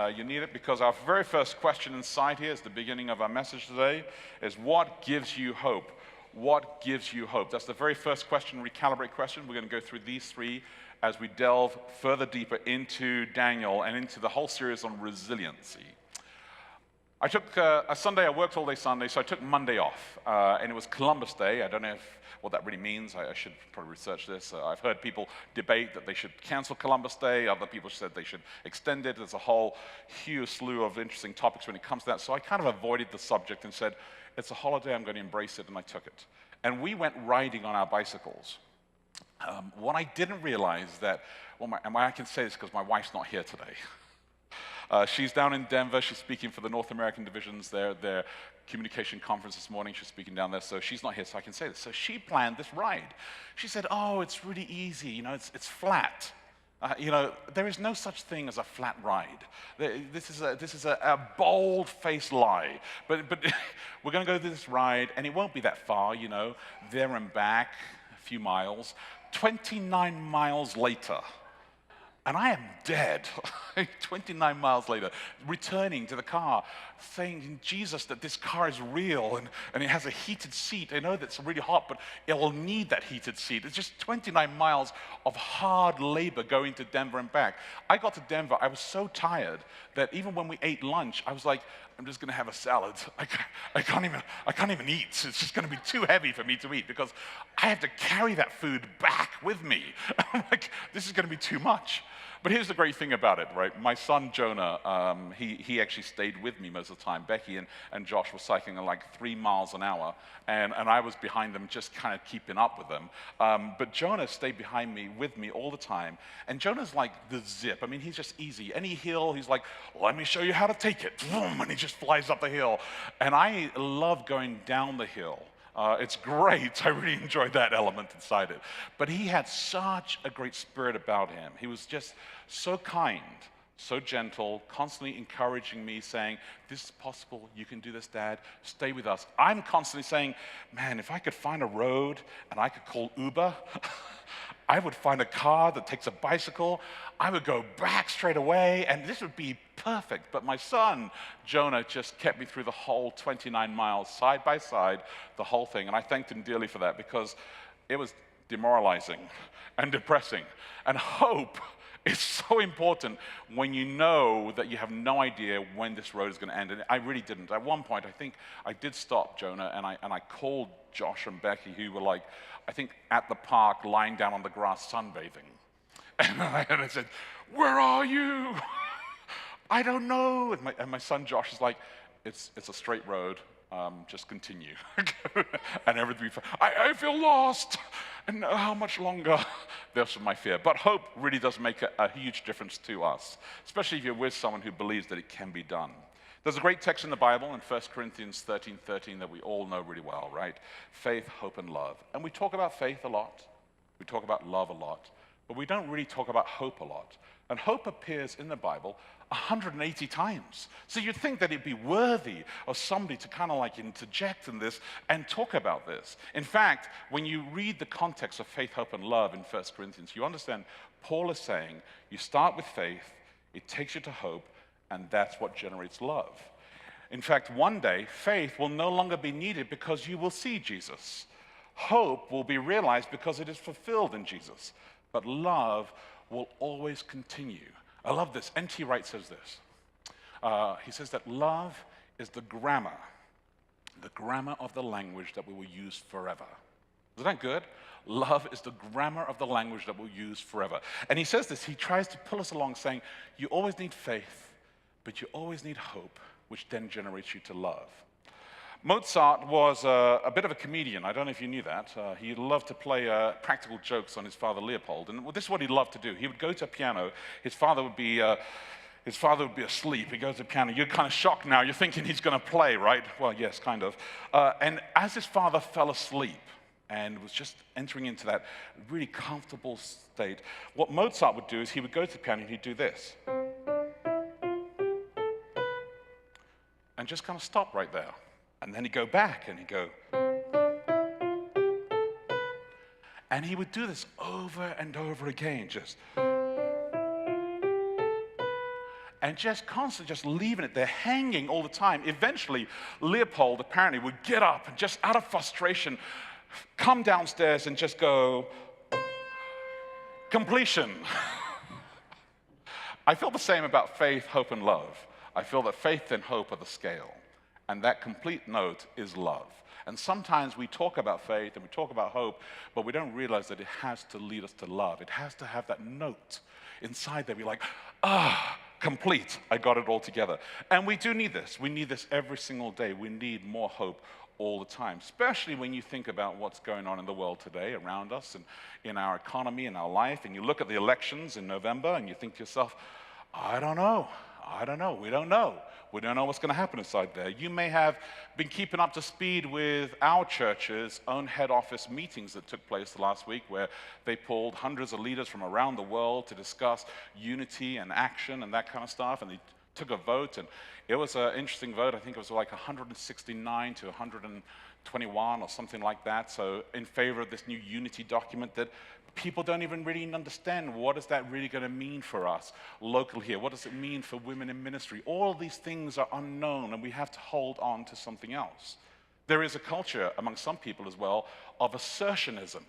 You need it because our very first question inside here is the beginning of our message today is what gives you hope? What gives you hope? That's the very first question, recalibrate question. We're going to go through these three as we delve further deeper into Daniel and into the whole series on resiliency. I took a Sunday, I worked all day Sunday, so I took Monday off, and it was Columbus Day. I don't know what that really means. I should probably research this. I've heard people debate that they should cancel Columbus Day. Other people said they should extend it. There's a whole huge slew of interesting topics when it comes to that. So I kind of avoided the subject and said, it's a holiday, I'm going to embrace it, and I took it. And we went riding on our bicycles. What I didn't realize that, and I can say this because my wife's not here today. She's down in Denver. She's speaking for the North American divisions, their communication conference this morning. She's speaking down there, so she's not here, so I can say this. So she planned this ride. She said, oh, it's really easy, it's flat. There is no such thing as a flat ride. This is a bold-faced lie. But we're going to go through this ride, and it won't be that far, there and back, a few miles. 29 miles later, and I am dead, 29 miles later, returning to the car, saying, Jesus, that this car is real, and it has a heated seat. I know that's really hot, but it will need that heated seat. It's just 29 miles of hard labor going to Denver and back. I got to Denver, I was so tired that even when we ate lunch, I was like, I'm just going to have a salad. I can't even eat. It's just going to be too heavy for me to eat because I have to carry that food back with me. I'm like, this is going to be too much. But here's the great thing about it, right? My son Jonah, he actually stayed with me most of the time. Becky and Josh were cycling at like 3 miles an hour, and I was behind them just kind of keeping up with them. But Jonah stayed behind me, with me all the time. And Jonah's like the zip. I mean, he's just easy. Any hill, he's like, let me show you how to take it. Boom, and he just flies up the hill. And I love going down the hill. It's great. I really enjoyed that element inside it. But he had such a great spirit about him. He was just so kind, so gentle, constantly encouraging me, saying, this is possible. You can do this, Dad. Stay with us. I'm constantly saying, man, if I could find a road and I could call Uber, I would find a car that takes a bicycle. I would go back straight away, and this would be perfect. But my son, Jonah, just kept me through the whole 29 miles, side by side, the whole thing. And I thanked him dearly for that because it was demoralizing and depressing. And hope is so important when you know that you have no idea when this road is going to end. And I really didn't. At one point, I think I did stop Jonah, and I called Josh and Becky, who were like, I think at the park, lying down on the grass, sunbathing. And I said, where are you? I don't know. And my son Josh is like, it's a straight road. Just continue. And everything will be fine. I feel lost. And how much longer? That's my fear. But hope really does make a huge difference to us, especially if you're with someone who believes that it can be done. There's a great text in the Bible in 1 Corinthians 13:13 that we all know really well, right? Faith, hope, and love. And we talk about faith a lot. We talk about love a lot. But we don't really talk about hope a lot. And hope appears in the Bible 180 times. So you'd think that it'd be worthy of somebody to kind of like interject in this and talk about this. In fact, when you read the context of faith, hope, and love in 1 Corinthians, you understand Paul is saying you start with faith, it takes you to hope, and that's what generates love. In fact, one day, faith will no longer be needed because you will see Jesus. Hope will be realized because it is fulfilled in Jesus. But love will always continue. I love this. N.T. Wright says this. He says that love is the grammar of the language that we will use forever. Isn't that good? Love is the grammar of the language that we'll use forever. And he says this, he tries to pull us along saying, you always need faith, but you always need hope, which then generates you to love. Mozart was a bit of a comedian. I don't know if you knew that. He loved to play practical jokes on his father Leopold. And this is what he loved to do. He would go to a piano. His father would be asleep. He goes to the piano. You're kind of shocked now. You're thinking he's going to play, right? Well, yes, kind of. And as his father fell asleep and was just entering into that really comfortable state, what Mozart would do is he would go to the piano and he'd do this. And just kind of stop right there. And then he'd go back and he'd go. And he would do this over and over again, just. and just constantly just leaving it there, hanging all the time. Eventually, Leopold apparently would get up and just out of frustration, come downstairs and just go, completion. I feel the same about faith, hope, and love. I feel that faith and hope are the scale, and that complete note is love. And sometimes we talk about faith and we talk about hope, but we don't realize that it has to lead us to love. It has to have that note inside there. We're like, complete. I got it all together. And we do need this. We need this every single day. We need more hope all the time, especially when you think about what's going on in the world today around us and in our economy and our life. And you look at the elections in November and you think to yourself, I don't know. We don't know. We don't know what's going to happen inside there. You may have been keeping up to speed with our church's own head office meetings that took place last week, where they pulled hundreds of leaders from around the world to discuss unity and action and that kind of stuff. And they took a vote, and it was an interesting vote. I think it was like 169 to 121 or something like that. So in favor of this new unity document that people don't even really understand. What is that really going to mean for us local here? What does it mean for women in ministry? All of these things are unknown, and we have to hold on to something else. There is a culture among some people as well of assertionism.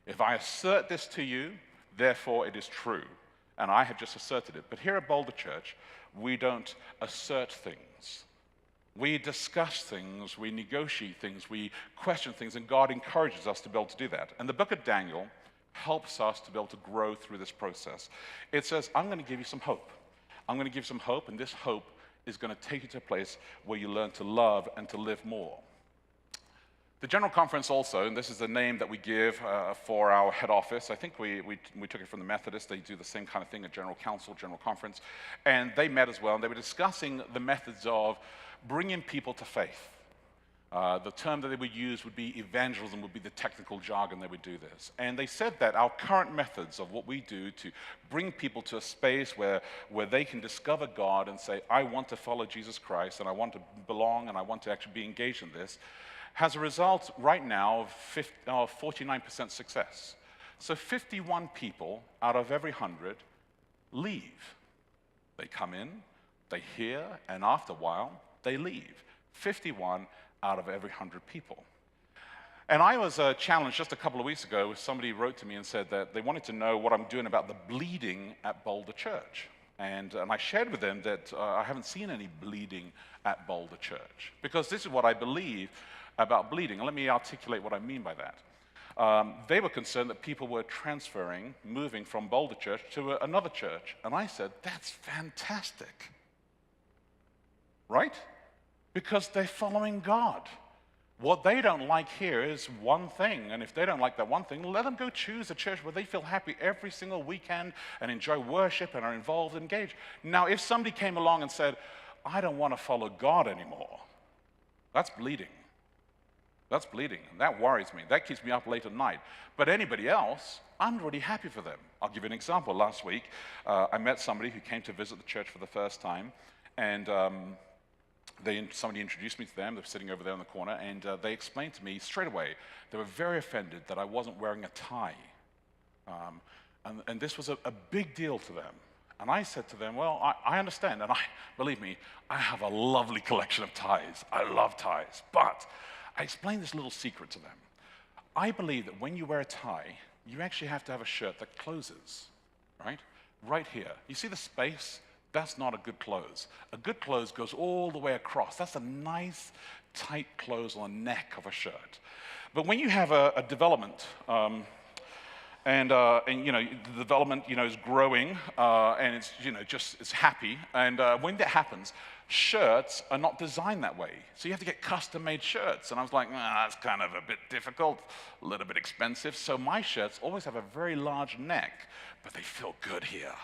If I assert this to you, therefore it is true. And I have just asserted it. But here at Boulder Church, we don't assert things. We discuss things, we negotiate things, we question things, and God encourages us to be able to do that. And the book of Daniel helps us to be able to grow through this process. It says, I'm going to give you some hope. I'm going to give you some hope, and this hope is going to take you to a place where you learn to love and to live more. The General Conference also, and this is the name that we give for our head office. I think we took it from the Methodists. They do the same kind of thing at General Council, General Conference. And they met as well, and they were discussing the methods of bringing people to faith. The term that they would use would be evangelism, would be the technical jargon they would do this. And they said that our current methods of what we do to bring people to a space where they can discover God and say, I want to follow Jesus Christ, and I want to belong, and I want to actually be engaged in this, has a result right now of 49% success. So 51 people out of every 100 leave. They come in, they hear, and after a while, they leave. 51 out of every 100 people. And I was challenged just a couple of weeks ago. Somebody wrote to me and said that they wanted to know what I'm doing about the bleeding at Boulder Church. And I shared with them that I haven't seen any bleeding at Boulder Church, because this is what I believe about bleeding. And let me articulate what I mean by that. They were concerned that people were transferring, moving from Boulder Church to another church. And I said, that's fantastic. Right? Because they're following God. What they don't like here is one thing, and if they don't like that one thing, let them go choose a church where they feel happy every single weekend and enjoy worship and are involved and engaged. Now, if somebody came along and said, I don't want to follow God anymore, that's bleeding. That's bleeding, and that worries me. That keeps me up late at night. But anybody else, I'm really happy for them. I'll give you an example. Last week, I met somebody who came to visit the church for the first time, and somebody introduced me to them. They were sitting over there in the corner, and they explained to me straight away, they were very offended that I wasn't wearing a tie. And this was a big deal to them. And I said to them, well, I understand, and believe me, I have a lovely collection of ties. I love ties. But I explained this little secret to them. I believe that when you wear a tie, you actually have to have a shirt that closes, right? Right here. You see the space? That's not a good close. A good close goes all the way across. That's a nice, tight close on the neck of a shirt. But when you have a development, and you know, the development, you know, is growing, and it's, you know, it's happy. And when that happens, shirts are not designed that way. So you have to get custom-made shirts. And I was like, that's kind of a bit difficult, a little bit expensive. So my shirts always have a very large neck, but they feel good here,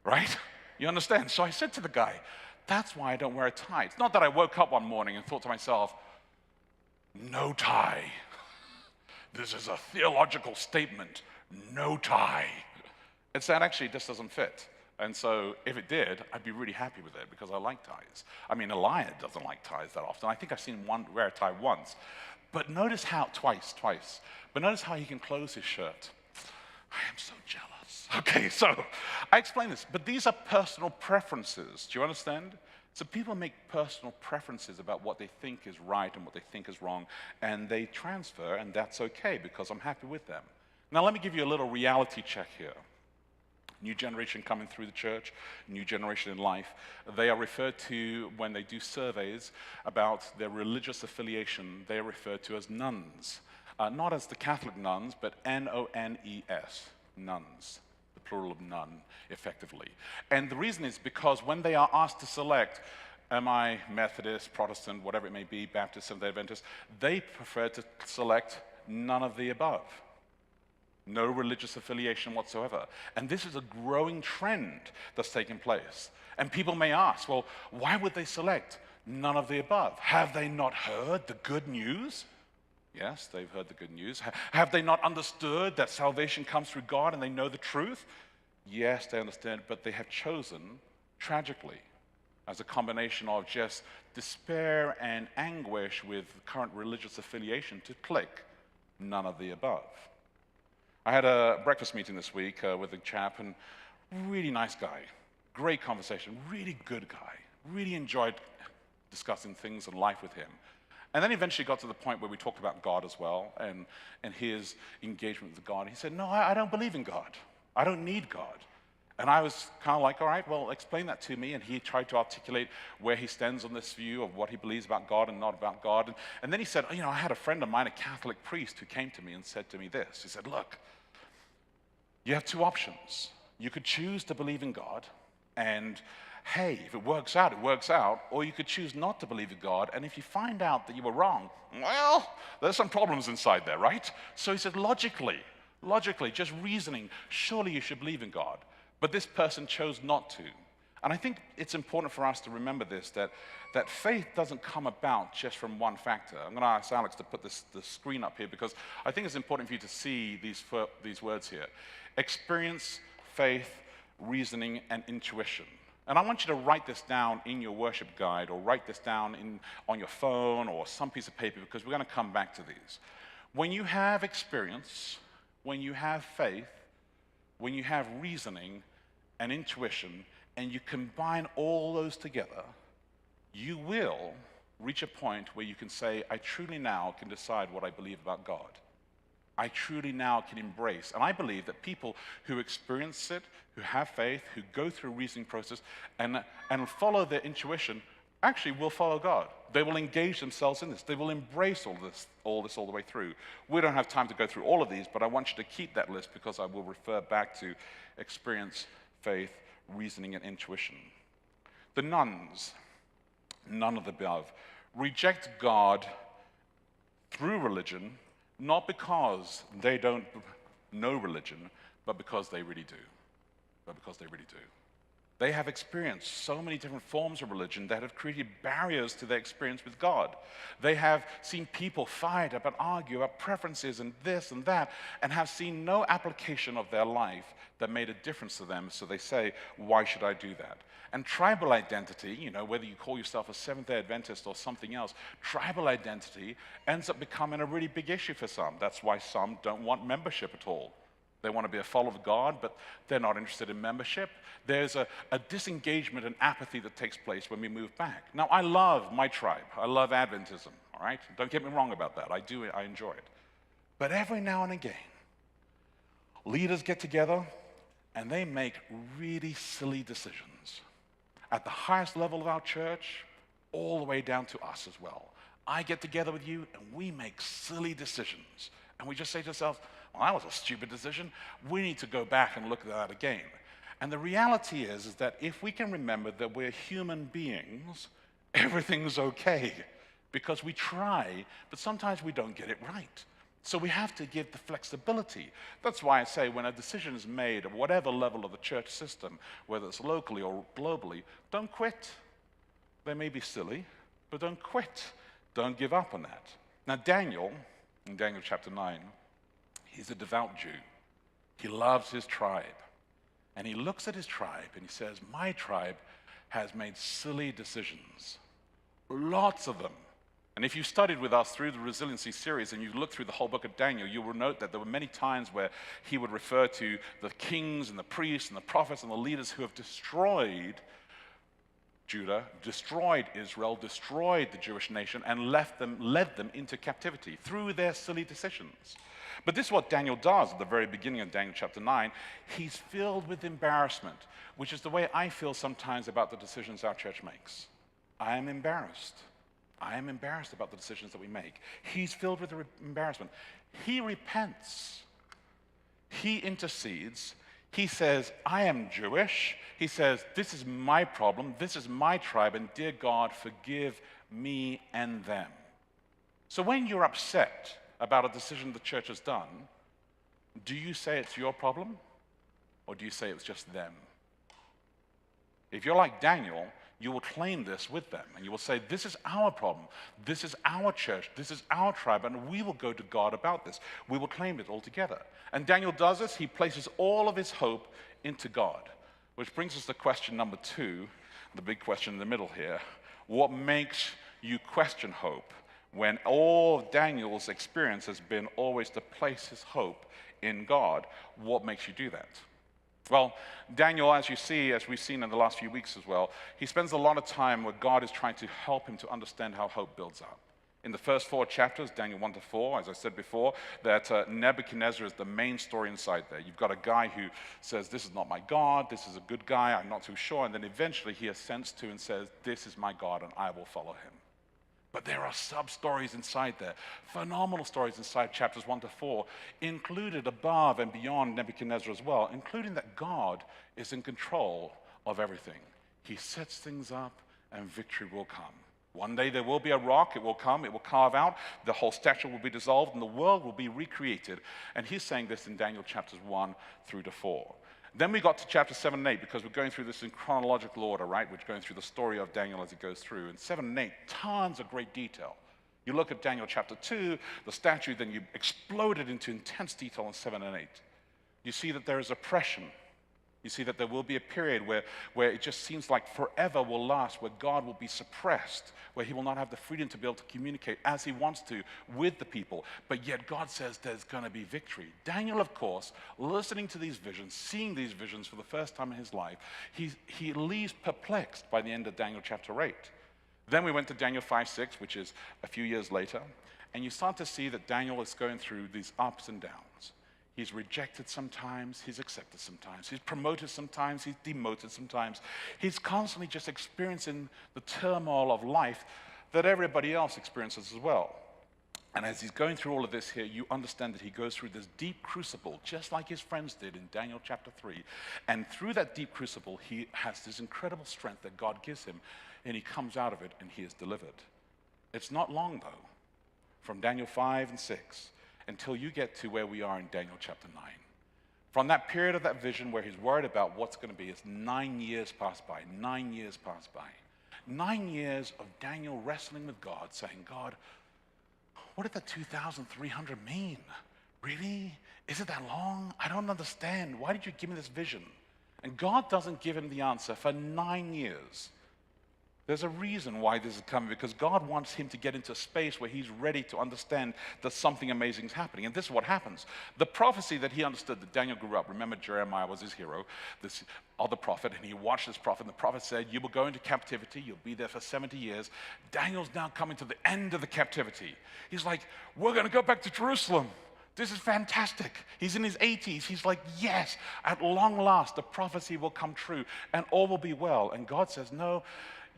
right? You understand? So I said to the guy, that's why I don't wear a tie. It's not that I woke up one morning and thought to myself, no tie. This is a theological statement, no tie. It's that actually this doesn't fit. And so if it did, I'd be really happy with it because I like ties. I mean, Elias doesn't like ties that often. I think I've seen him wear a tie once. But notice how, twice. But notice how he can close his shirt. I am so jealous. Okay, so I explain this, but these are personal preferences. Do you understand? So people make personal preferences about what they think is right and what they think is wrong, and they transfer, and that's okay because I'm happy with them. Now let me give you a little reality check here. New generation coming through the church, new generation in life. They are referred to, when they do surveys about their religious affiliation, they are referred to as nuns. Not as the Catholic nuns, but N-O-N-E-S, nuns, the plural of nun, effectively. And the reason is because when they are asked to select, am I Methodist, Protestant, whatever it may be, Baptist, Seventh-day Adventist, they prefer to select none of the above. No religious affiliation whatsoever. And this is a growing trend that's taking place. And people may ask, well, why would they select none of the above? Have they not heard the good news? Yes, they've heard the good news. Have they not understood that salvation comes through God and they know the truth? Yes, they understand, but they have chosen, tragically, as a combination of just despair and anguish with current religious affiliation, to click none of the above. I had a breakfast meeting this week with a chap, and really nice guy, great conversation, really good guy, really enjoyed discussing things in life with him. And then eventually got to the point where we talked about God as well, and his engagement with God. He said, no, I don't believe in God. I don't need God. And I was kind of like, all right, well, explain that to me. And he tried to articulate where he stands on this view of what he believes about God and not about God. And then he said, I had a friend of mine, a Catholic priest, who came to me and said to me this. He said, look, you have two options. You could choose to believe in God, and hey, if it works out, it works out. Or you could choose not to believe in God, and if you find out that you were wrong, well, there's some problems inside there, right? So he said, logically, just reasoning, surely you should believe in God. But this person chose not to. And I think it's important for us to remember this, that faith doesn't come about just from one factor. I'm going to ask Alex to put the screen up here, because I think it's important for you to see these words here. Experience, faith, reasoning, and intuition. And I want you to write this down in your worship guide, or write this down on your phone or some piece of paper, because we're going to come back to these. When you have experience, when you have faith, when you have reasoning and intuition, and you combine all those together, you will reach a point where you can say, I truly now can decide what I believe about God. I truly now can embrace. And I believe that people who experience it, who have faith, who go through a reasoning process and follow their intuition, actually will follow God. They will engage themselves in this. They will embrace all the way through. We don't have time to go through all of these, but I want you to keep that list, because I will refer back to experience, faith, reasoning, and intuition. The nuns, none of the above, reject God through religion, not because they don't know religion, but because they really do. They have experienced so many different forms of religion that have created barriers to their experience with God. They have seen people fight about, argue about preferences and this and that, and have seen no application of their life that made a difference to them. So they say, why should I do that? And tribal identity, whether you call yourself a Seventh-day Adventist or something else, tribal identity ends up becoming a really big issue for some. That's why some don't want membership at all. They want to be a follower of God, but they're not interested in membership. There's a disengagement and apathy that takes place when we move back. Now, I love my tribe. I love Adventism, all right? Don't get me wrong about that. I enjoy it. But every now and again, leaders get together and they make really silly decisions. At the highest level of our church, all the way down to us as well. I get together with you and we make silly decisions. And we just say to ourselves, well, that was a stupid decision. We need to go back and look at that again. And the reality is that if we can remember that we're human beings, everything's okay. Because we try, but sometimes we don't get it right. So we have to give the flexibility. That's why I say when a decision is made at whatever level of the church system, whether it's locally or globally, don't quit. They may be silly, but don't quit. Don't give up on that. Now Daniel, in Daniel chapter 9, he's a devout Jew. He loves his tribe. And he looks at his tribe and he says, my tribe has made silly decisions. Lots of them. And if you studied with us through the Resiliency series and you look through the whole book of Daniel, you will note that there were many times where he would refer to the kings and the priests and the prophets and the leaders who have destroyed Judah, destroyed Israel, destroyed the Jewish nation, and led them into captivity through their silly decisions. But this is what Daniel does at the very beginning of Daniel chapter 9. He's filled with embarrassment, which is the way I feel sometimes about the decisions our church makes. I am embarrassed. I am embarrassed about the decisions that we make. He's filled with embarrassment. He repents. He intercedes. He says, I am Jewish. He says, this is my problem. This is my tribe. And dear God, forgive me and them. So when you're upset about a decision the church has done, do you say it's your problem? Or do you say it's just them? If you're like Daniel, you will claim this with them, and you will say, this is our problem, this is our church, this is our tribe, and we will go to God about this. We will claim it all together. And Daniel does this. He places all of his hope into God, which brings us to question number 2, the big question in the middle here. What makes you question hope when all of Daniel's experience has been always to place his hope in God? What makes you do that? Well, Daniel, as you see, as we've seen in the last few weeks as well, he spends a lot of time where God is trying to help him to understand how hope builds up. In the first 4 chapters, Daniel 1 to 4, as I said before, that Nebuchadnezzar is the main story inside there. You've got a guy who says, this is not my God, this is a good guy, I'm not too sure, and then eventually he assents to and says, this is my God and I will follow him. But there are sub-stories inside there, phenomenal stories inside chapters 1 to 4, included above and beyond Nebuchadnezzar as well, including that God is in control of everything. He sets things up and victory will come. One day there will be a rock, it will come, it will carve out, the whole statue will be dissolved, and the world will be recreated. And he's saying this in Daniel chapters 1 through to 4. Then we got to chapter 7 and 8, because we're going through this in chronological order, right? We're going through the story of Daniel as it goes through. And 7 and 8, tons of great detail. You look at Daniel chapter 2, the statue, then you explode it into intense detail in 7 and 8. You see that there is oppression. You see that there will be a period where it just seems like forever will last, where God will be suppressed, where he will not have the freedom to be able to communicate as he wants to with the people. But yet God says there's going to be victory. Daniel, of course, listening to these visions, seeing these visions for the first time in his life, he leaves perplexed by the end of Daniel chapter 8. Then we went to Daniel 5:6, which is a few years later, and you start to see that Daniel is going through these ups and downs. He's rejected sometimes, he's accepted sometimes, he's promoted sometimes, he's demoted sometimes. He's constantly just experiencing the turmoil of life that everybody else experiences as well. And as he's going through all of this here, you understand that he goes through this deep crucible, just like his friends did in Daniel chapter 3. And through that deep crucible, he has this incredible strength that God gives him, and he comes out of it and he is delivered. It's not long, though, from Daniel 5 and 6, until you get to where we are in Daniel chapter 9. From that period of that vision where he's worried about what's going to be, it's 9 years pass by, 9 years pass by. 9 years of Daniel wrestling with God, saying, God, what did that 2,300 mean? Really? Is it that long? I don't understand. Why did you give me this vision? And God doesn't give him the answer for 9 years. There's a reason why this is coming, because God wants him to get into a space where he's ready to understand that something amazing is happening. And this is what happens. The prophecy that he understood, that Daniel grew up, remember Jeremiah was his hero, this other prophet, and he watched this prophet, and the prophet said, you will go into captivity, you'll be there for 70 years. Daniel's now coming to the end of the captivity. He's like, we're going to go back to Jerusalem. This is fantastic. He's in his 80s. He's like, yes, at long last, the prophecy will come true, and all will be well. And God says, no,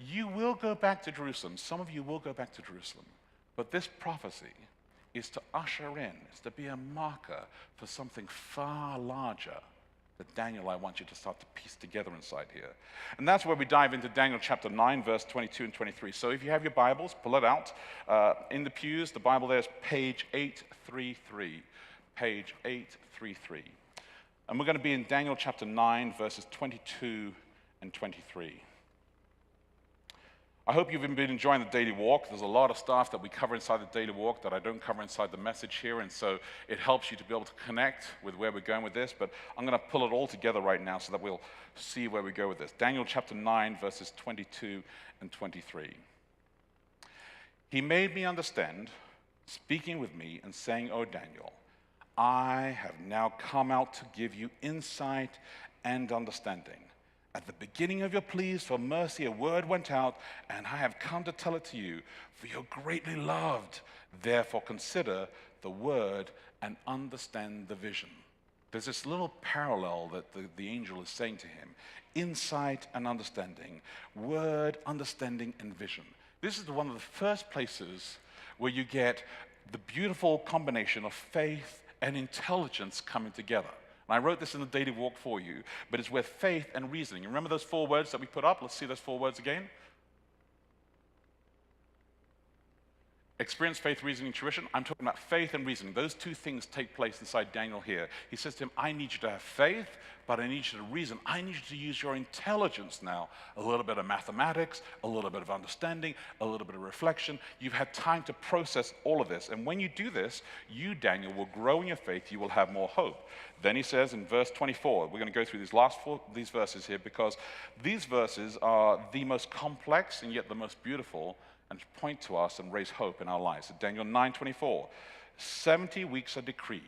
you will go back to Jerusalem. Some of you will go back to Jerusalem. But this prophecy is to usher in, is to be a marker for something far larger that Daniel, I want you to start to piece together inside here. And that's where we dive into Daniel chapter 9, verse 22 and 23. So if you have your Bibles, pull it out. In the pews, the Bible there is page 833. Page 833. And we're going to be in Daniel chapter 9, verses 22 and 23. I hope you've been enjoying the daily walk. There's a lot of stuff that we cover inside the daily walk that I don't cover inside the message here, and so it helps you to be able to connect with where we're going with this, but I'm going to pull it all together right now so that we'll see where we go with this. Daniel chapter 9, verses 22 and 23. He made me understand, speaking with me and saying, "O Daniel, I have now come out to give you insight and understanding. At the beginning of your pleas for mercy, a word went out, and I have come to tell it to you, for you're greatly loved. Therefore consider the word and understand the vision." There's this little parallel that the angel is saying to him. Insight and understanding. Word, understanding, and vision. This is one of the first places where you get the beautiful combination of faith and intelligence coming together. And I wrote this in the daily walk for you, but it's where faith and reasoning. Remember those 4 words that we put up? Let's see those 4 words again. Experience, faith, reasoning, intuition. I'm talking about faith and reasoning. Those 2 things take place inside Daniel here. He says to him, I need you to have faith, but I need you to reason. I need you to use your intelligence now. A little bit of mathematics, a little bit of understanding, a little bit of reflection. You've had time to process all of this. And when you do this, you, Daniel, will grow in your faith. You will have more hope. Then he says in verse 24, we're going to go through these verses here because these verses are the most complex and yet the most beautiful and point to us and raise hope in our lives. Daniel 9:24, 70 weeks are decreed.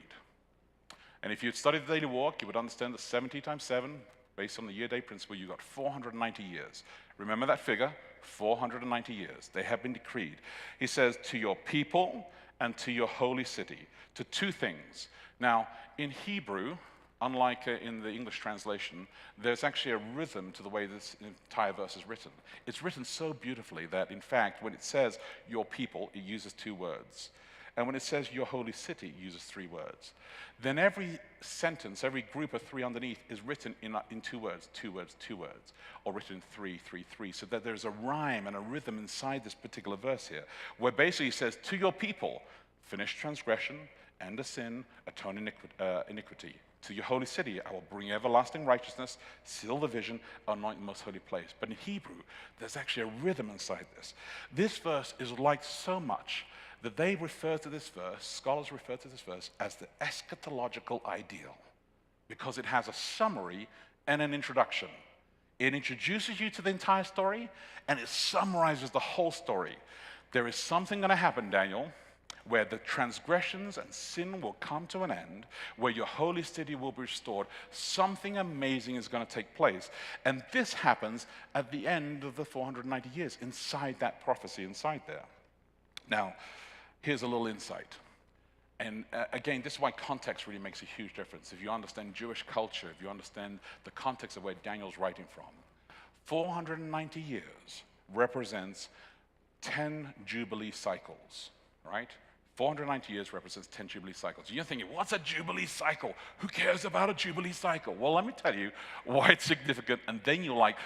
And if you'd studied the daily walk, you would understand that 70 times 7, based on the year-day principle, you got 490 years. Remember that figure, 490 years. They have been decreed. He says, to your people and to your holy city, to 2 things. Now, in Hebrew, unlike in the English translation, there's actually a rhythm to the way this entire verse is written. It's written so beautifully that, in fact, when it says your people, it uses 2 words. And when it says your holy city, it uses 3 words. Then every sentence, every group of 3 underneath is written in 2 words, 2 words, 2 words, or written in 3, 3, 3, so that there's a rhyme and a rhythm inside this particular verse here, where basically it says, to your people, finish transgression, end the sin, atone iniquity. To your holy city, I will bring everlasting righteousness, seal the vision, anoint the most holy place. But in Hebrew, there's actually a rhythm inside this. This verse is liked so much that they refer to this verse, scholars refer to this verse, as the eschatological ideal, because it has a summary and an introduction. It introduces you to the entire story, and it summarizes the whole story. There is something going to happen, Daniel, where the transgressions and sin will come to an end, where your holy city will be restored. Something amazing is going to take place. And this happens at the end of the 490 years, inside that prophecy, inside there. Now, here's a little insight. And again, this is why context really makes a huge difference. If you understand Jewish culture, if you understand the context of where Daniel's writing from, 490 years represents 10 Jubilee cycles, right? 490 years represents 10 Jubilee cycles. You're thinking, what's a Jubilee cycle? Who cares about a Jubilee cycle? Well, let me tell you why it's significant, and then you're like,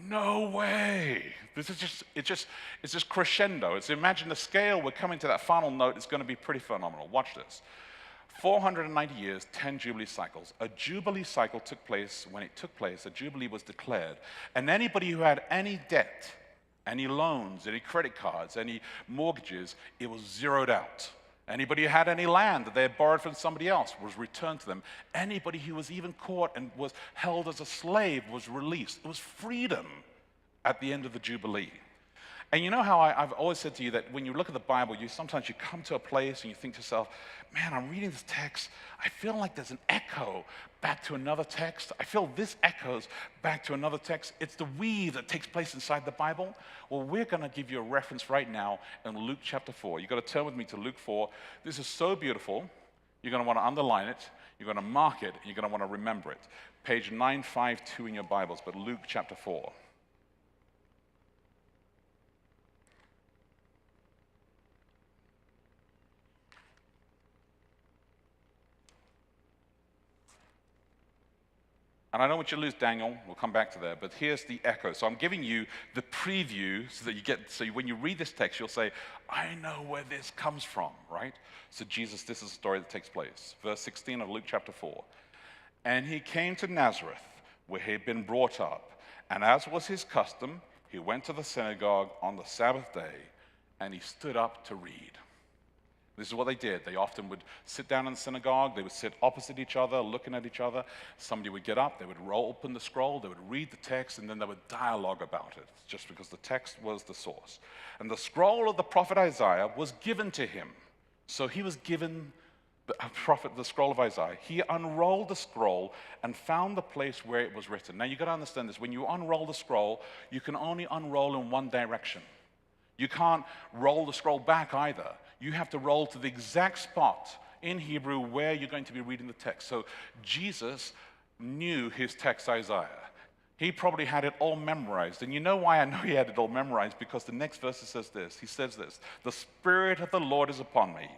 no way. This is it's just crescendo. It's imagine the scale, we're coming to that final note, it's going to be pretty phenomenal. Watch this. 490 years, 10 Jubilee cycles. A Jubilee cycle took place, when it took place, a Jubilee was declared, and anybody who had any debt, any loans, any credit cards, any mortgages, it was zeroed out. Anybody who had any land that they had borrowed from somebody else was returned to them. Anybody who was even caught and was held as a slave was released. It was freedom at the end of the Jubilee. And you know how I've always said to you that when you look at the Bible, sometimes you come to a place and you think to yourself, man, I'm reading this text, I feel like there's an echo back to another text. I feel this echoes back to another text. It's the weave that takes place inside the Bible. Well, we're going to give you a reference right now in Luke chapter 4. You've got to turn with me to Luke 4. This is so beautiful. You're going to want to underline it. You're going to mark it. And you're going to want to remember it. Page 952 in your Bibles, but Luke chapter 4. And I don't want you to lose Daniel. We'll come back to that. But here's the echo. So I'm giving you the preview so that you get, so when you read this text, you'll say, I know where this comes from, right? So Jesus, this is a story that takes place. Verse 16 of Luke chapter 4. And he came to Nazareth, where he had been brought up. And as was his custom, he went to the synagogue on the Sabbath day, and he stood up to read. This is what they did. They often would sit down in the synagogue. They would sit opposite each other, looking at each other. Somebody would get up. They would open the scroll. They would read the text, and then they would dialogue about it, just because the text was the source. And the scroll of the prophet Isaiah was given to him. So he was given the scroll of Isaiah. He unrolled the scroll and found the place where it was written. Now, you've got to understand this. When you unroll the scroll, you can only unroll in one direction. You can't roll the scroll back either. You have to roll to the exact spot in Hebrew where you're going to be reading the text. So Jesus knew his text, Isaiah. He probably had it all memorized. And you know why I know he had it all memorized? Because the next verse says this. He says this, "The Spirit of the Lord is upon me,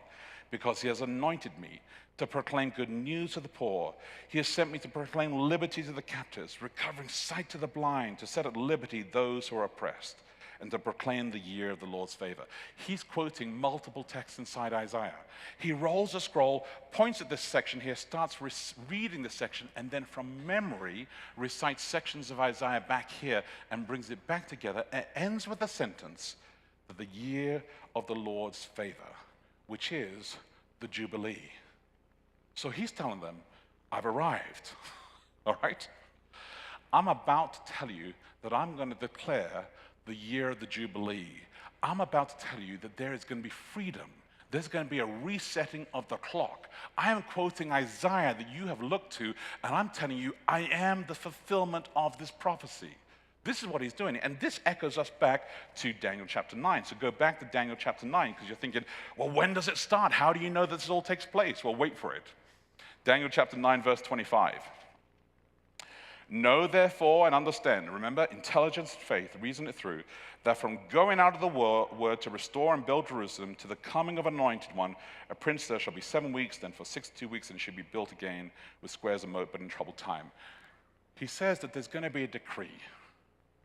because he has anointed me to proclaim good news to the poor. He has sent me to proclaim liberty to the captives, recovering sight to the blind, to set at liberty those who are oppressed, and to proclaim the year of the Lord's favor." He's quoting multiple texts inside Isaiah. He rolls a scroll, points at this section here, starts reading the section, and then from memory recites sections of Isaiah back here and brings it back together and ends with a sentence that the year of the Lord's favor, which is the Jubilee. So he's telling them, I've arrived, all right? I'm about to tell you that I'm going to declare the year of the Jubilee. I'm about to tell you that there is going to be freedom. There's going to be a resetting of the clock. I am quoting Isaiah that you have looked to, and I'm telling you, I am the fulfillment of this prophecy. This is what he's doing, and this echoes us back to Daniel chapter 9. So go back to Daniel chapter 9, because you're thinking, well, when does it start? How do you know that this all takes place? Well, wait for it. Daniel chapter 9, verse 25. "Know therefore and understand," remember, intelligence and faith, reason it through, "that from going out of the word to restore and build Jerusalem to the coming of anointed one, a prince there shall be 7 weeks, then for 62 weeks, and it should be built again with squares and moat, but in troubled time." He says that there's going to be a decree.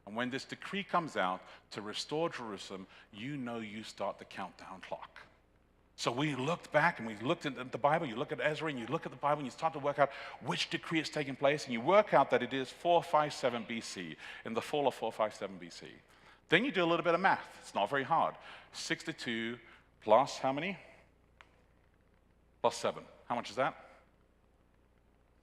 And when this decree comes out to restore Jerusalem, you know you start the countdown clock. So we looked back and we looked at the Bible, you look at Ezra and you look at the Bible and you start to work out which decree is taking place, and you work out that it is 457 BC, in the fall of 457 BC. Then you do a little bit of math. It's not very hard. 62 plus how many? Plus 7. How much is that?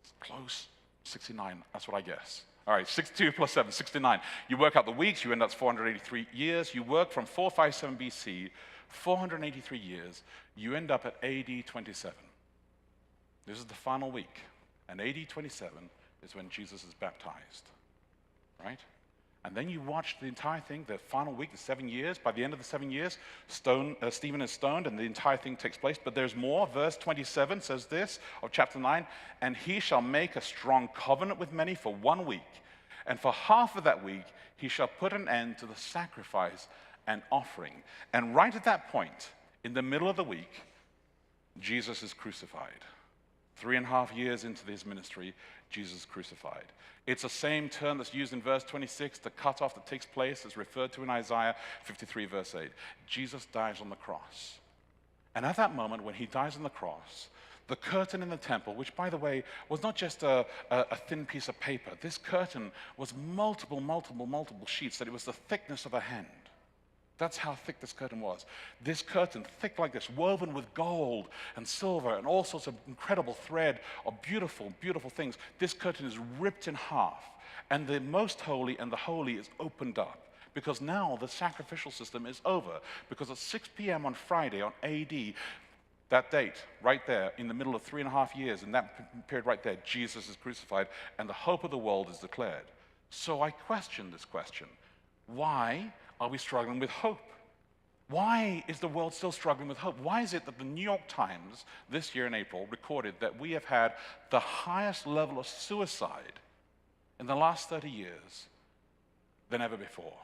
It's close. 69. That's what I guess. All right, 62 plus 7, 69. You work out the weeks, you end up at 483 years. You work from 457 BC, 483 years. You end up at AD 27. This is the final week. And AD 27 is when Jesus is baptized, right? And then you watch the entire thing, the final week, the 7 years. By the end of the 7 years, Stephen is stoned, and the entire thing takes place. But there's more. Verse 27 says this of chapter 9, "And he shall make a strong covenant with many for 1 week. And for half of that week, he shall put an end to the sacrifice and offering." And right at that point, in the middle of the week, Jesus is crucified. 3.5 years into his ministry, Jesus is crucified. It's the same term that's used in verse 26, the cutoff that takes place is referred to in Isaiah 53, verse 8. Jesus dies on the cross. And at that moment, when he dies on the cross, the curtain in the temple, which, by the way, was not just a thin piece of paper. This curtain was multiple sheets, that it was the thickness of a hand. That's how thick this curtain was. This curtain, thick like this, woven with gold and silver and all sorts of incredible thread of beautiful, beautiful things. This curtain is ripped in half, and the most holy and the holy is opened up, because now the sacrificial system is over. Because at 6 p.m. on Friday, on AD, that date, right there, in the middle of 3.5 years, in that period right there, Jesus is crucified, and the hope of the world is declared. So I question this question. Why are we struggling with hope? Why is the world still struggling with hope? Why is it that the New York Times this year in April recorded that we have had the highest level of suicide in the last 30 years than ever before?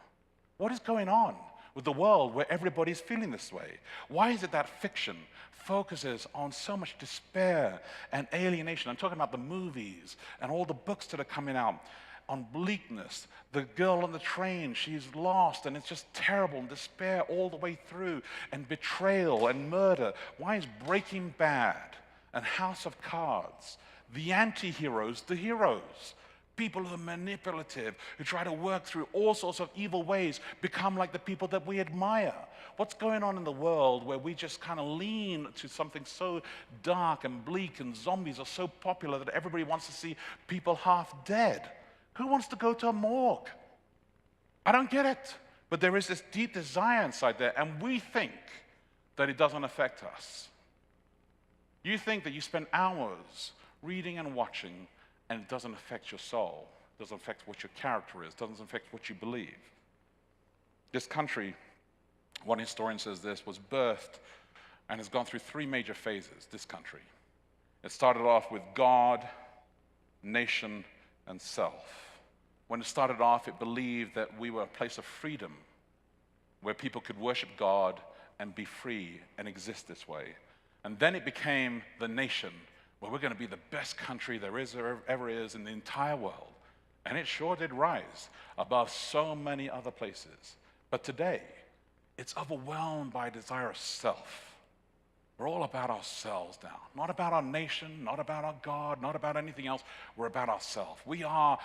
What is going on with the world where everybody's feeling this way? Why is it that fiction focuses on so much despair and alienation? I'm talking about the movies and all the books that are coming out on bleakness. The girl on the train, she's lost, and it's just terrible, and despair all the way through, and betrayal and murder. Why is Breaking Bad and House of Cards, the anti-heroes, the heroes? people who are manipulative, who try to work through all sorts of evil ways, become like the people that we admire? What's going on in the world where we just kind of lean to something so dark and bleak, and zombies are so popular that everybody wants to see people half dead? Who wants to go to a morgue? I don't get it. But there is this deep desire inside there, and we think that it doesn't affect us. You think that you spend hours reading and watching, and it doesn't affect your soul, it doesn't affect what your character is, it doesn't affect what you believe. This country, one historian says this, was birthed and has gone through three major phases, this country. It started off with God, nation, and self. When it started off, it believed that we were a place of freedom, where people could worship God and be free and exist this way. And then it became the nation, where we're going to be the best country there is or ever is in the entire world. And it sure did rise above so many other places. But today, it's overwhelmed by a desire of self. We're all about ourselves now. Not about our nation, not about our God, not about anything else. We're about ourselves. We are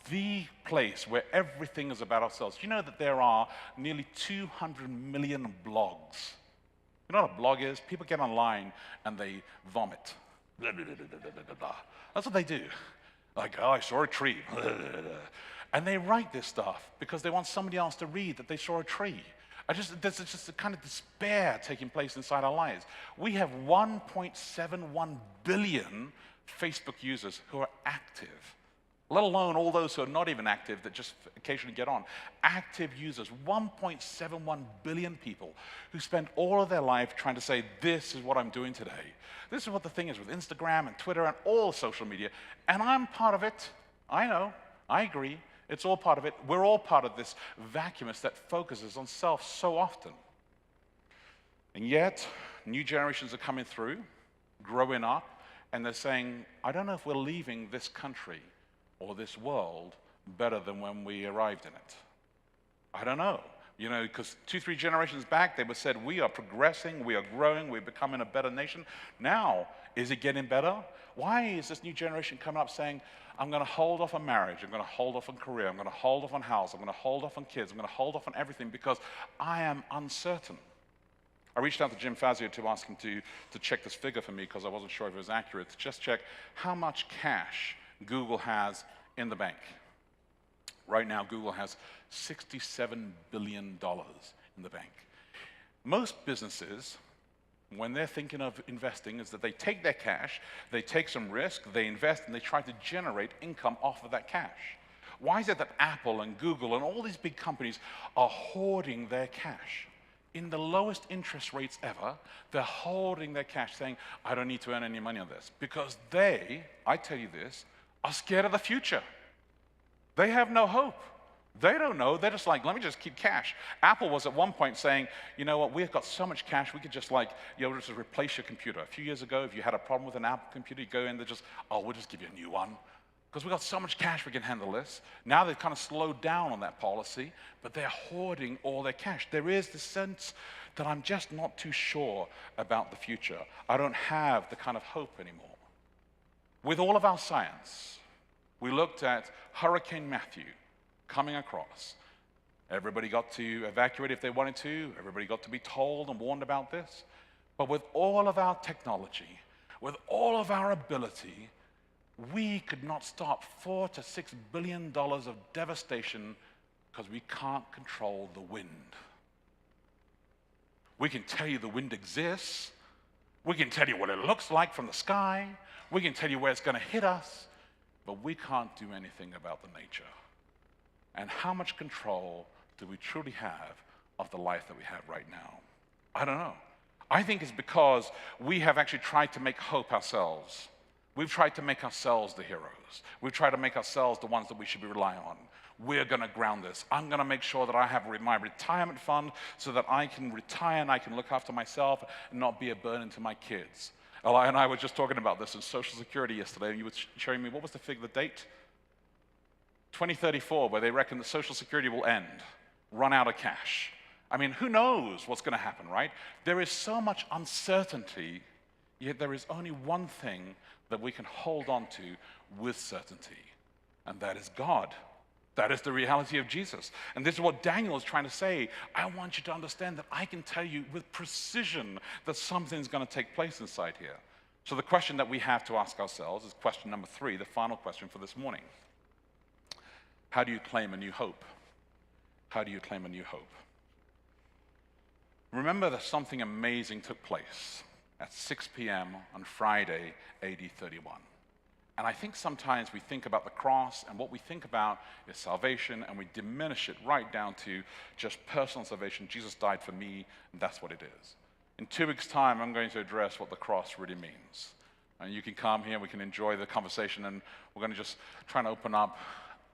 the place where everything is about ourselves. You know that there are nearly 200 million blogs. You know what a blog is? People get online and they vomit. Blah, blah, blah, blah, blah, blah, blah. That's what they do. Like, oh, I saw a tree. Blah, blah, blah, blah. And they write this stuff because they want somebody else to read that they saw a tree. There's just a kind of despair taking place inside our lives. We have 1.71 billion Facebook users who are active, let alone all those who are not even active that just occasionally get on. Active users, 1.71 billion people who spend all of their life trying to say, this is what I'm doing today. This is what the thing is with Instagram and Twitter and all social media. And I'm part of it. I know. I agree. It's all part of it. We're all part of this vacuumous that focuses on self so often. And yet, new generations are coming through, growing up, and they're saying, I don't know if we're leaving this country or this world better than when we arrived in it. I don't know. You know, because 2-3 generations back, they were said, we are progressing, we are growing, we're becoming a better nation. Now, is it getting better? Why is this new generation coming up saying, I'm going to hold off on marriage, I'm going to hold off on career, I'm going to hold off on house, I'm going to hold off on kids, I'm going to hold off on everything because I am uncertain. I reached out to Jim Fazio to ask him to check this figure for me because I wasn't sure if it was accurate, to just check how much cash Google has in the bank. Right now, Google has $67 billion in the bank. Most businesses, when they're thinking of investing, is that they take their cash, they take some risk, they invest, and they try to generate income off of that cash. Why is it that Apple and Google and all these big companies are hoarding their cash? In the lowest interest rates ever, they're holding their cash, saying, I don't need to earn any money on this. Because they, I tell you this, are scared of the future. They have no hope. They don't know. They're just like, let me just keep cash. Apple was at one point saying, you know what, we've got so much cash, we could just just replace your computer. A few years ago, if you had a problem with an Apple computer, you go in, we'll just give you a new one. Because we've got so much cash, we can handle this. Now they've kind of slowed down on that policy, but they're hoarding all their cash. There is the sense that I'm just not too sure about the future. I don't have the kind of hope anymore. With all of our science, we looked at Hurricane Matthew coming across. Everybody got to evacuate if they wanted to. Everybody got to be told and warned about this. But with all of our technology, with all of our ability, we could not stop $4 to $6 billion of devastation because we can't control the wind. We can tell you the wind exists. We can tell you what it looks like from the sky. We can tell you where it's going to hit us. But we can't do anything about the nature. And how much control do we truly have of the life that we have right now? I don't know. I think it's because we have actually tried to make hope ourselves. We've tried to make ourselves the heroes. We've tried to make ourselves the ones that we should be relying on. We're going to ground this. I'm going to make sure that I have my retirement fund so that I can retire and I can look after myself and not be a burden to my kids. Eli and I were just talking about this in Social Security yesterday, and you were showing me, what was the figure, the date? 2034, where they reckon that Social Security will end, run out of cash. I mean, who knows what's going to happen, right? There is so much uncertainty, yet there is only one thing that we can hold on to with certainty. and that is God. That is the reality of Jesus. And this is what Daniel is trying to say. I want you to understand that I can tell you with precision that something's going to take place inside here. So the question that we have to ask ourselves is question number 3, the final question for this morning. How do you claim a new hope? How do you claim a new hope? Remember that something amazing took place at 6 p.m. on Friday, AD 31. And I think sometimes we think about the cross, and what we think about is salvation, and we diminish it right down to just personal salvation. Jesus died for me, and that's what it is. In 2 weeks' time, I'm going to address what the cross really means. And you can come here, we can enjoy the conversation, and we're going to just try and open up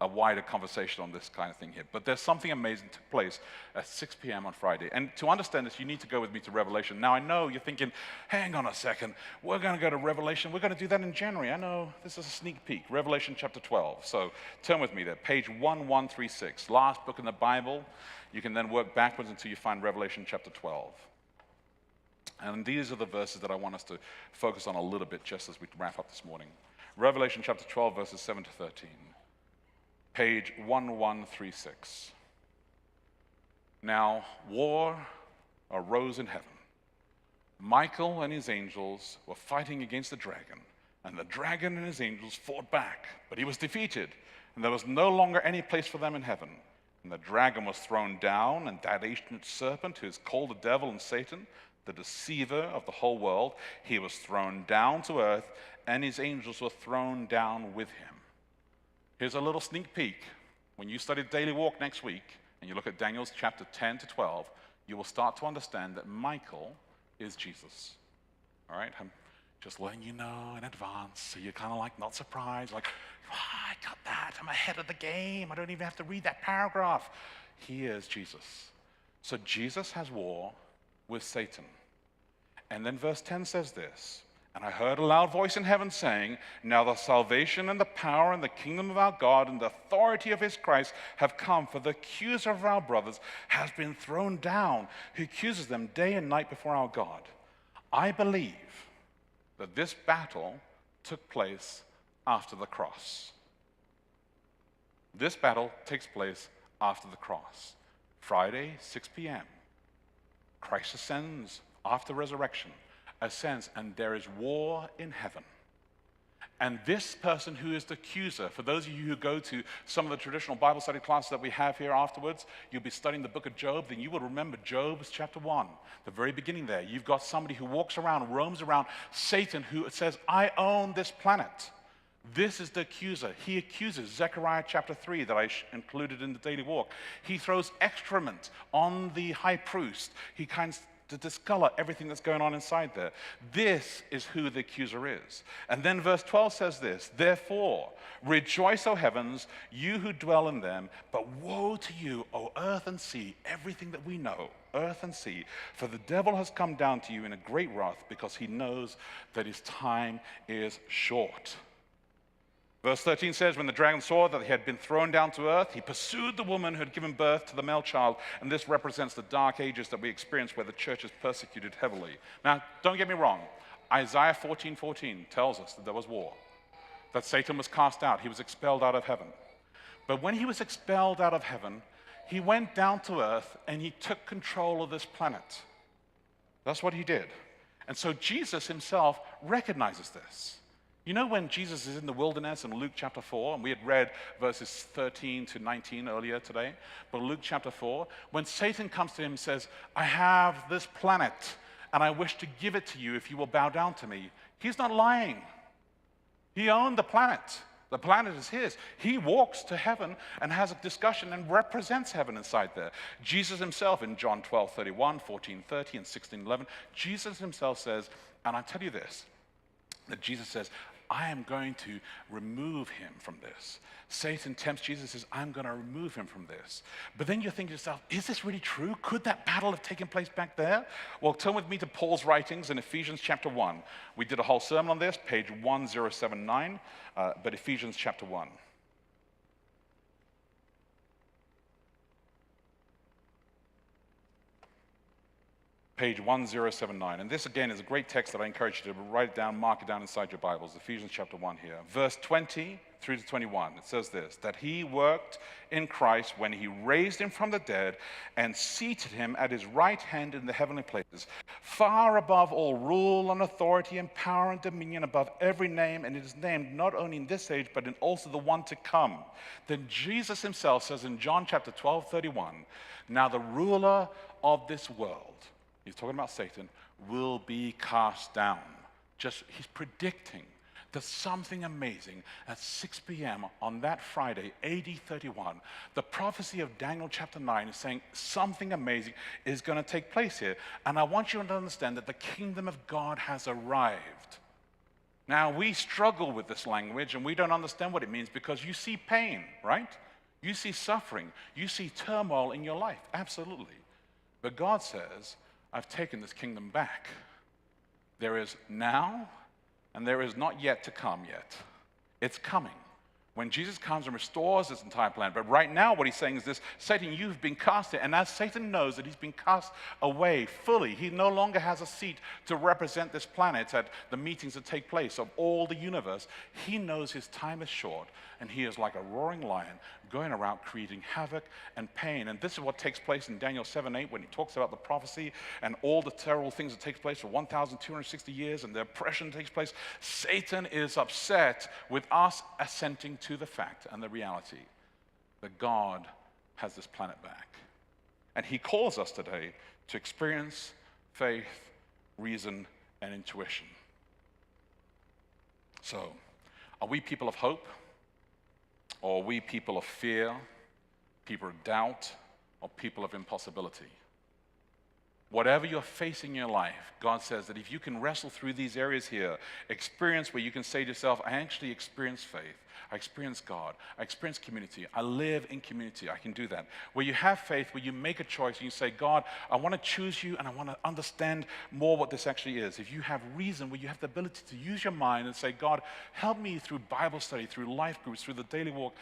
a wider conversation on this kind of thing here. But there's something amazing took place at 6 p.m. on Friday. And to understand this, you need to go with me to Revelation. Now, I know you're thinking, hang on a second, we're going to go to Revelation. We're going to do that in January. I know this is a sneak peek. Revelation chapter 12. So turn with me there, page 1136, last book in the Bible. You can then work backwards until you find Revelation chapter 12. And these are the verses that I want us to focus on a little bit just as we wrap up this morning. Revelation chapter 12, verses 7 to 13. Page 1136. Now, war arose in heaven. Michael and his angels were fighting against the dragon, and the dragon and his angels fought back, but he was defeated, and there was no longer any place for them in heaven. And the dragon was thrown down, and that ancient serpent, who is called the devil and Satan, the deceiver of the whole world, he was thrown down to earth, and his angels were thrown down with him. Here's a little sneak peek. When you study the Daily Walk next week, and you look at Daniel's chapter 10 to 12, you will start to understand that Michael is Jesus. All right? I'm just letting you know in advance, so you're kind of like not surprised, like, I got that. I'm ahead of the game. I don't even have to read that paragraph. He is Jesus. So Jesus has war with Satan. And then verse 10 says this, and I heard a loud voice in heaven saying, now the salvation and the power and the kingdom of our God and the authority of his Christ have come, for the accuser of our brothers has been thrown down, who accuses them day and night before our God. I believe that this battle took place after the cross. This battle takes place after the cross. Friday, 6 p.m. Christ ascends after resurrection, ascends, and there is war in heaven. And this person who is the accuser, for those of you who go to some of the traditional Bible study classes that we have here afterwards, you'll be studying the book of Job, then you will remember Job's chapter 1, the very beginning there. You've got somebody who walks around, roams around, Satan, who says, I own this planet. This is the accuser. He accuses Zechariah chapter 3 that I included in the Daily Walk. He throws excrement on the high priest. He kind of to discolor everything that's going on inside there. This is who the accuser is. And then verse 12 says this, therefore, rejoice, O heavens, you who dwell in them, but woe to you, O earth and sea, everything that we know, earth and sea, for the devil has come down to you in a great wrath, because he knows that his time is short. Verse 13 says, when the dragon saw that he had been thrown down to earth, he pursued the woman who had given birth to the male child, and this represents the dark ages that we experience where the church is persecuted heavily. Now, don't get me wrong. Isaiah 14:14 tells us that there was war, that Satan was cast out. He was expelled out of heaven. But when he was expelled out of heaven, he went down to earth and he took control of this planet. That's what he did. And so Jesus himself recognizes this. You know when Jesus is in the wilderness in Luke chapter 4, and we had read verses 13 to 19 earlier today, but Luke chapter 4, when Satan comes to him and says, I have this planet, and I wish to give it to you if you will bow down to me. He's not lying. He owned the planet. The planet is his. He walks to heaven and has a discussion and represents heaven inside there. Jesus himself in John 12:31, 14:30, and 16:11, Jesus himself says, and I tell you this, that Jesus says, I am going to remove him from this. Satan tempts Jesus and says, I'm going to remove him from this. But then you're thinking to yourself, is this really true? Could that battle have taken place back there? Well, turn with me to Paul's writings in Ephesians chapter 1. We did a whole sermon on this, page 1079, but Ephesians chapter 1. Page 1079. And this, again, is a great text that I encourage you to write it down, mark it down inside your Bibles. Ephesians chapter 1 here. Verse 20 through to 21. It says this, that he worked in Christ when he raised him from the dead and seated him at his right hand in the heavenly places, far above all rule and authority and power and dominion, above every name, and it is named not only in this age, but in also the one to come. Then Jesus himself says in John chapter 12:31, now the ruler of this world, he's talking about Satan, will be cast down. He's predicting that something amazing at 6 p.m. on that Friday, AD 31, the prophecy of Daniel chapter 9 is saying something amazing is going to take place here. And I want you to understand that the kingdom of God has arrived. Now, we struggle with this language and we don't understand what it means because you see pain, right? You see suffering. You see turmoil in your life, absolutely. But God says, I've taken this kingdom back. There is now, and there is not yet to come yet. It's coming. When Jesus comes and restores this entire plan. But right now what he's saying is this, Satan, you've been cast. And as Satan knows that he's been cast away fully, he no longer has a seat to represent this planet at the meetings that take place of all the universe. He knows his time is short, and he is like a roaring lion going around creating havoc and pain. And this is what takes place in Daniel 7:8 when he talks about the prophecy and all the terrible things that take place for 1,260 years and the oppression that takes place. Satan is upset with us assenting to the fact and the reality that God has this planet back. And he calls us today to experience faith, reason, and intuition. So, are we people of hope? Or are we people of fear, people of doubt, or people of impossibility? Whatever you're facing in your life, God says that if you can wrestle through these areas here, experience where you can say to yourself, I actually experience faith, I experience God, I experience community, I live in community, I can do that. Where you have faith, where you make a choice and you say, God, I want to choose you and I want to understand more what this actually is. If you have reason, where you have the ability to use your mind and say, God, help me through Bible study, through life groups, through the daily walk,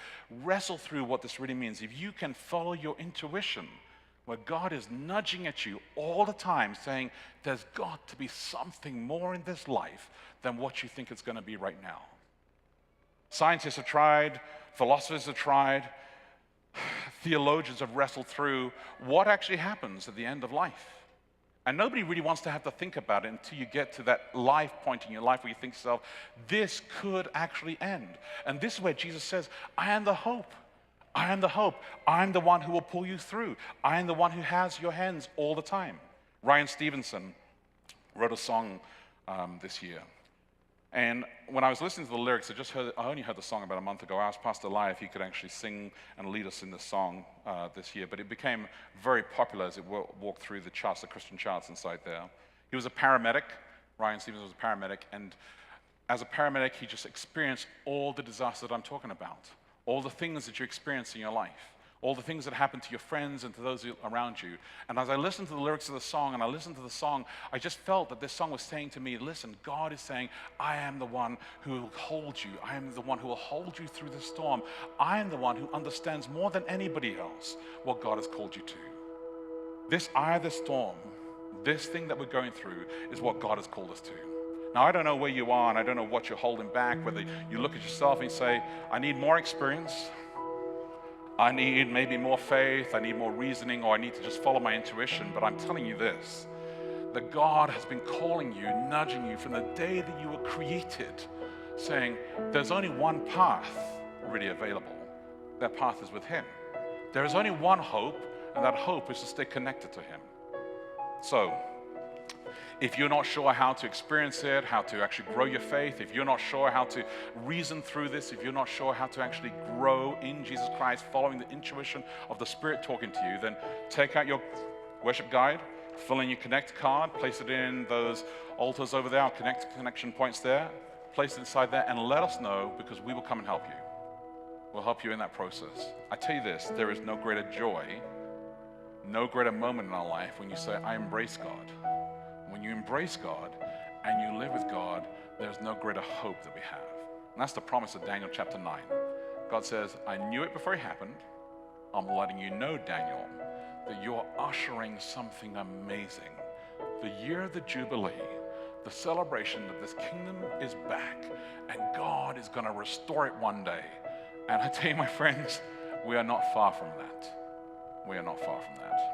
wrestle through what this really means. If you can follow your intuition, where God is nudging at you all the time saying, there's got to be something more in this life than what you think it's going to be right now. Scientists have tried, philosophers have tried, theologians have wrestled through what actually happens at the end of life. And nobody really wants to have to think about it until you get to that life point in your life where you think to yourself, this could actually end. And this is where Jesus says, I am the hope. I am the hope. I'm the one who will pull you through. I am the one who has your hands all the time. Ryan Stevenson wrote a song this year. And when I was listening to the lyrics, I only heard the song about a month ago. I asked Pastor Lai if he could actually sing and lead us in this song this year. But it became very popular as it walked through the charts, the Christian charts inside there. He was a paramedic. Ryan Stevenson was a paramedic. And as a paramedic, he just experienced all the disaster that I'm talking about. All the things that you experience in your life, all the things that happen to your friends and to those around you. And as I listened to the lyrics of the song and I listened to the song, I just felt that this song was saying to me, listen, God is saying, I am the one who will hold you. I am the one who will hold you through the storm. I am the one who understands more than anybody else what God has called you to. This eye of the storm, this thing that we're going through is what God has called us to. Now, I don't know where you are, and I don't know what you're holding back, whether you look at yourself and you say, I need more experience, I need maybe more faith, I need more reasoning, or I need to just follow my intuition. But I'm telling you this, that God has been calling you, nudging you from the day that you were created, saying, there's only one path really available. That path is with Him. There is only one hope, and that hope is to stay connected to Him. So, if you're not sure how to experience it, how to actually grow your faith, if you're not sure how to reason through this, if you're not sure how to actually grow in Jesus Christ, following the intuition of the Spirit talking to you, then take out your worship guide, fill in your connect card, place it in those altars over there, our connection points there, place it inside there, and let us know, because we will come and help you. We'll help you in that process. I tell you this, there is no greater joy, no greater moment in our life when you say, I embrace God. When you embrace God and you live with God, there's no greater hope that we have. And that's the promise of Daniel chapter 9. God says, I knew it before it happened. I'm letting you know, Daniel, that you're ushering something amazing. The year of the Jubilee, the celebration that this kingdom is back and God is going to restore it one day. And I tell you, my friends, we are not far from that. We are not far from that.